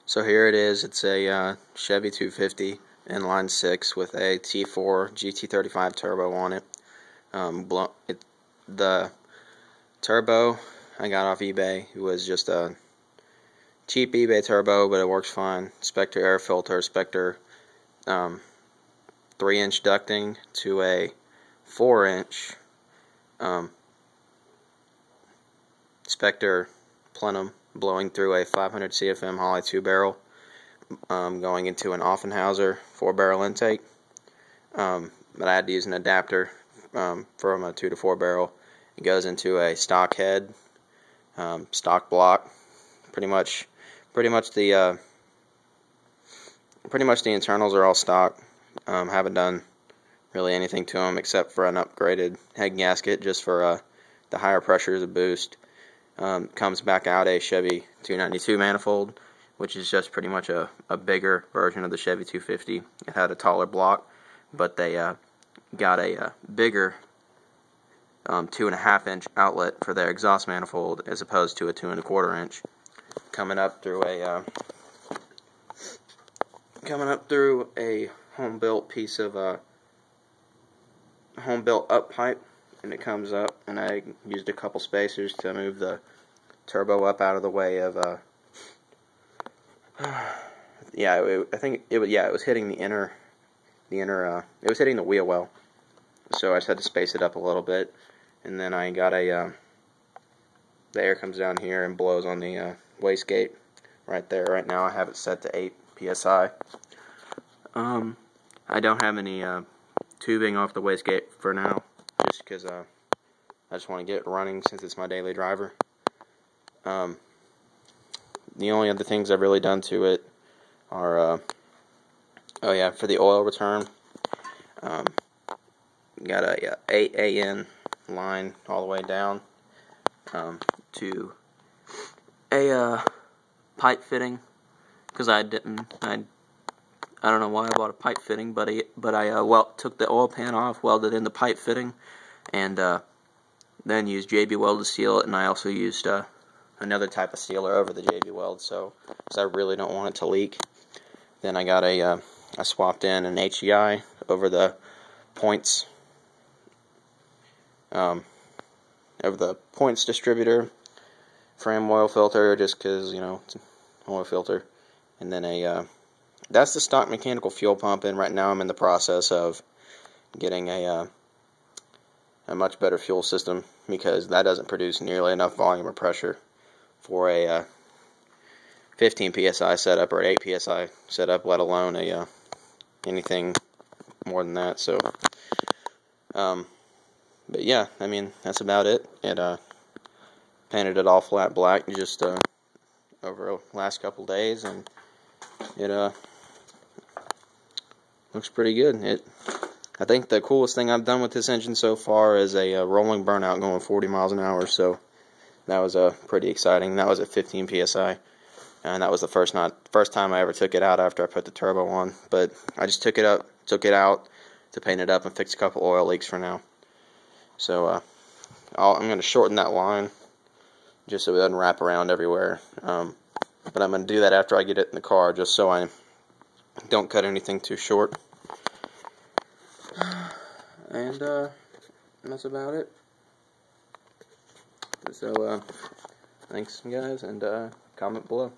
So here it is. It's a Chevy 250 inline 6 with a T4 GT35 turbo on it. The turbo I got off eBay. It was just a cheap eBay turbo, but it works fine. Spectre air filter, Spectre 3-inch ducting to a 4-inch Spectre plenum blowing through a 500 CFM Holley 2-barrel, going into an Offenhauser 4-barrel intake. But I had to use an adapter from a 2 to 4 barrel. It goes into a stock head, stock block. Pretty much the internals are all stock. Haven't done really anything to them except for an upgraded head gasket just for the higher pressure as a boost. Comes back out a Chevy 292 manifold, which is just pretty much a bigger version of the Chevy 250. It had a taller block, but they got a bigger 2.5-inch outlet for their exhaust manifold as opposed to a 2.25-inch. Coming up through a home-built piece of home-built up pipe, and it comes up, and I used a couple spacers to move the turbo up out of the way of it was hitting it was hitting the wheel well, so I just had to space it up a little bit. And then I got the air comes down here and blows on the wastegate right there. Right now I have it set to 8 psi. I don't have any tubing off the wastegate for now, just because I just want to get it running since it's my daily driver. The only other things I've really done to it are, for the oil return, got a 8 AN line all the way down to a pipe fitting, because I don't know why I bought a pipe fitting, but I took the oil pan off, welded in the pipe fitting, and then used JB Weld to seal it, and I also used another type of sealer over the JB Weld, so because I really don't want it to leak. Then I got I swapped in an HEI over the points, distributor, frame oil filter, just because, it's an oil filter, and then that's the stock mechanical fuel pump, and right now I'm in the process of getting a much better fuel system, because that doesn't produce nearly enough volume or pressure for a 15 psi setup or an 8 psi setup, let alone anything more than that. So, but yeah, I mean, that's about it. It painted it all flat black just over the last couple days, and it looks pretty good. I think the coolest thing I've done with this engine so far is a rolling burnout going 40 miles an hour, so that was pretty exciting. That was at 15 psi, and that was the first time I ever took it out after I put the turbo on. But I just took it out to paint it up and fix a couple oil leaks for now. So I'm going to shorten that line just so it doesn't wrap around everywhere. But I'm going to do that after I get it in the car, just so I don't cut anything too short. And that's about it. So thanks guys, and comment below.